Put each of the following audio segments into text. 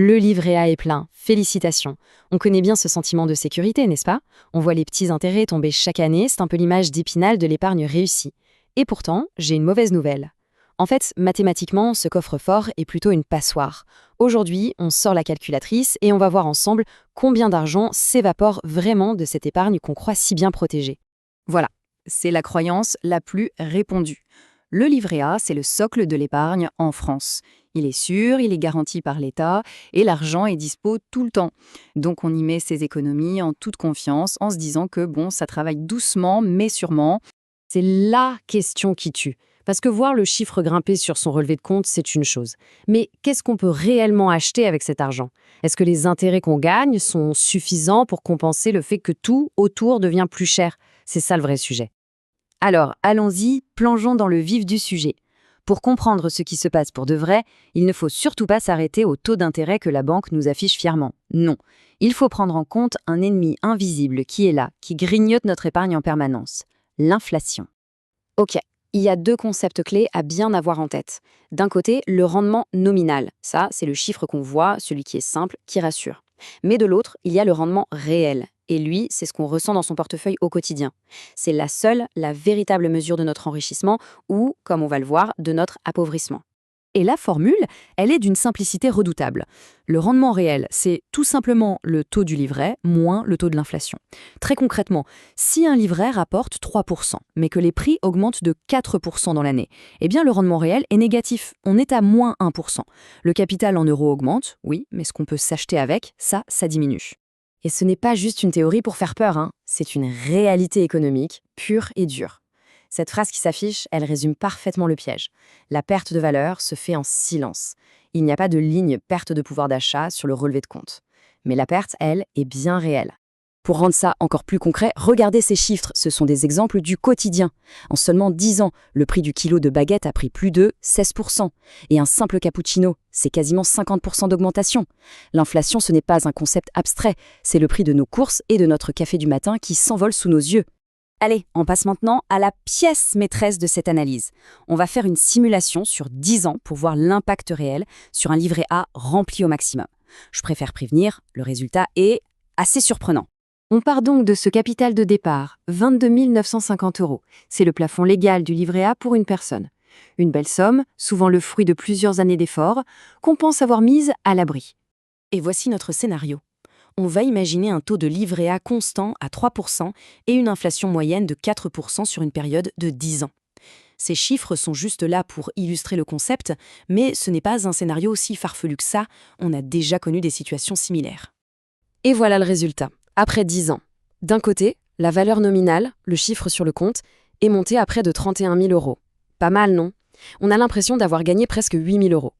Le livret A est plein, félicitations. On connaît bien ce sentiment de sécurité, n'est-ce pas? On voit les petits intérêts tomber chaque année, c'est un peu l'image d'Épinal de l'épargne réussie. Et pourtant, j'ai une mauvaise nouvelle. En fait, mathématiquement, ce coffre-fort est plutôt une passoire. Aujourd'hui, on sort la calculatrice et on va voir ensemble combien d'argent s'évapore vraiment de cette épargne qu'on croit si bien protégée. Voilà, c'est la croyance la plus répandue. Le livret A, c'est le socle de l'épargne en France. Il est sûr, il est garanti par l'État et l'argent est dispo tout le temps. Donc on y met ses économies en toute confiance en se disant que bon, ça travaille doucement mais sûrement. C'est la question qui tue. Parce que voir le chiffre grimper sur son relevé de compte, c'est une chose. Mais qu'est-ce qu'on peut réellement acheter avec cet argent? Est-ce que les intérêts qu'on gagne sont suffisants pour compenser le fait que tout autour devient plus cher? C'est ça le vrai sujet. Alors, allons-y, plongeons dans le vif du sujet. Pour comprendre ce qui se passe pour de vrai, il ne faut surtout pas s'arrêter au taux d'intérêt que la banque nous affiche fièrement. Non, il faut prendre en compte un ennemi invisible qui est là, qui grignote notre épargne en permanence. L'inflation. Ok, il y a deux concepts clés à bien avoir en tête. D'un côté, le rendement nominal. Ça, c'est le chiffre qu'on voit, celui qui est simple, qui rassure. Mais de l'autre, il y a le rendement réel. Et lui, c'est ce qu'on ressent dans son portefeuille au quotidien. C'est la véritable mesure de notre enrichissement ou, comme on va le voir, de notre appauvrissement. Et la formule, elle est d'une simplicité redoutable. Le rendement réel, c'est tout simplement le taux du livret moins le taux de l'inflation. Très concrètement, si un livret rapporte 3%, mais que les prix augmentent de 4% dans l'année, eh bien le rendement réel est négatif, on est à moins 1%. Le capital en euros augmente, oui, mais ce qu'on peut s'acheter avec, ça diminue. Et ce n'est pas juste une théorie pour faire peur, hein. C'est une réalité économique, pure et dure. Cette phrase qui s'affiche, elle résume parfaitement le piège. La perte de valeur se fait en silence. Il n'y a pas de ligne perte de pouvoir d'achat sur le relevé de compte. Mais la perte, elle, est bien réelle. Pour rendre ça encore plus concret, regardez ces chiffres, ce sont des exemples du quotidien. En seulement 10 ans, le prix du kilo de baguette a pris plus de 16%. Et un simple cappuccino, c'est quasiment 50% d'augmentation. L'inflation, ce n'est pas un concept abstrait, c'est le prix de nos courses et de notre café du matin qui s'envole sous nos yeux. Allez, on passe maintenant à la pièce maîtresse de cette analyse. On va faire une simulation sur 10 ans pour voir l'impact réel sur un livret A rempli au maximum. Je préfère prévenir, le résultat est assez surprenant. On part donc de ce capital de départ, 22 950 €. C'est le plafond légal du livret A pour une personne. Une belle somme, souvent le fruit de plusieurs années d'efforts, qu'on pense avoir mise à l'abri. Et voici notre scénario. On va imaginer un taux de livret A constant à 3% et une inflation moyenne de 4% sur une période de 10 ans. Ces chiffres sont juste là pour illustrer le concept, mais ce n'est pas un scénario aussi farfelu que ça, on a déjà connu des situations similaires. Et voilà le résultat. Après 10 ans, d'un côté, la valeur nominale, le chiffre sur le compte, est montée à près de 31 000 €. Pas mal, non? On a l'impression d'avoir gagné presque 8 000 €.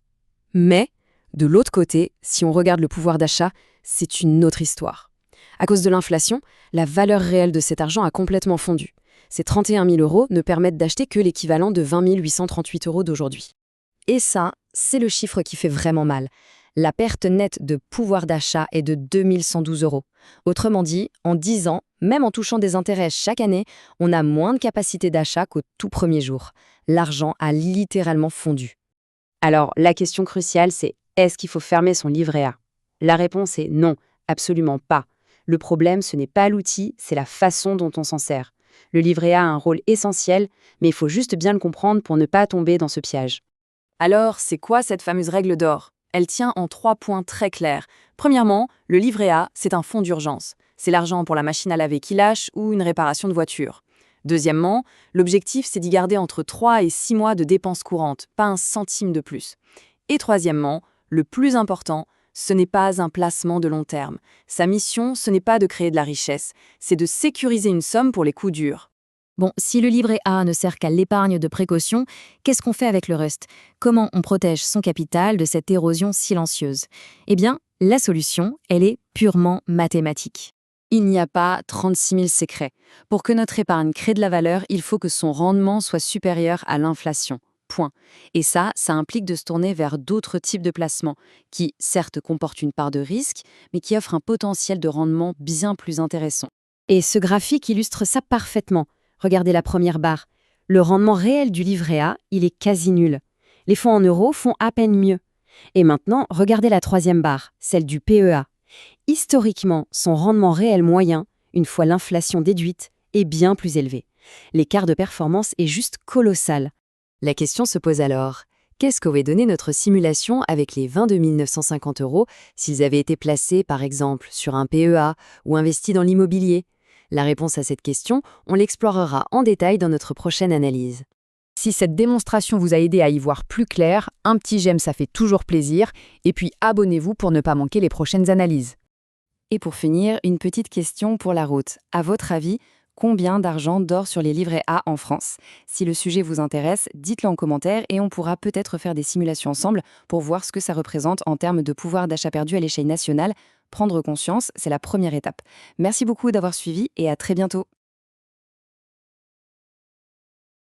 Mais, de l'autre côté, si on regarde le pouvoir d'achat, c'est une autre histoire. À cause de l'inflation, la valeur réelle de cet argent a complètement fondu. Ces 31 000 € ne permettent d'acheter que l'équivalent de 20 838 € d'aujourd'hui. Et ça, c'est le chiffre qui fait vraiment mal. La perte nette de pouvoir d'achat est de 2 112 €. Autrement dit, en 10 ans, même en touchant des intérêts chaque année, on a moins de capacité d'achat qu'au tout premier jour. L'argent a littéralement fondu. Alors, la question cruciale, c'est est-ce qu'il faut fermer son livret A? La réponse est non, absolument pas. Le problème, ce n'est pas l'outil, c'est la façon dont on s'en sert. Le livret A a un rôle essentiel, mais il faut juste bien le comprendre pour ne pas tomber dans ce piège. Alors, c'est quoi cette fameuse règle d'or? Elle tient en 3 points très clairs. Premièrement, le livret A, c'est un fonds d'urgence. C'est l'argent pour la machine à laver qui lâche ou une réparation de voiture. Deuxièmement, l'objectif, c'est d'y garder entre 3 et 6 mois de dépenses courantes, pas un centime de plus. Et troisièmement, le plus important, ce n'est pas un placement de long terme. Sa mission, ce n'est pas de créer de la richesse, c'est de sécuriser une somme pour les coups durs. Bon, si le livret A ne sert qu'à l'épargne de précaution, qu'est-ce qu'on fait avec le reste? Comment on protège son capital de cette érosion silencieuse? Eh bien, la solution, elle est purement mathématique. Il n'y a pas 36 000 secrets. Pour que notre épargne crée de la valeur, il faut que son rendement soit supérieur à l'inflation. Point. Et ça implique de se tourner vers d'autres types de placements, qui, certes, comportent une part de risque, mais qui offrent un potentiel de rendement bien plus intéressant. Et ce graphique illustre ça parfaitement. Regardez la première barre. Le rendement réel du livret A, il est quasi nul. Les fonds en euros font à peine mieux. Et maintenant, regardez la troisième barre, celle du PEA. Historiquement, son rendement réel moyen, une fois l'inflation déduite, est bien plus élevé. L'écart de performance est juste colossal. La question se pose alors, qu'est-ce qu'aurait donné notre simulation avec les 22 950 € s'ils avaient été placés, par exemple, sur un PEA ou investis dans l'immobilier? La réponse à cette question, on l'explorera en détail dans notre prochaine analyse. Si cette démonstration vous a aidé à y voir plus clair, un petit j'aime ça fait toujours plaisir, et puis abonnez-vous pour ne pas manquer les prochaines analyses. Et pour finir, une petite question pour la route. À votre avis, combien d'argent dort sur les livrets A en France? Si le sujet vous intéresse, dites-le en commentaire et on pourra peut-être faire des simulations ensemble pour voir ce que ça représente en termes de pouvoir d'achat perdu à l'échelle nationale. Prendre conscience, c'est la première étape. Merci beaucoup d'avoir suivi et à très bientôt.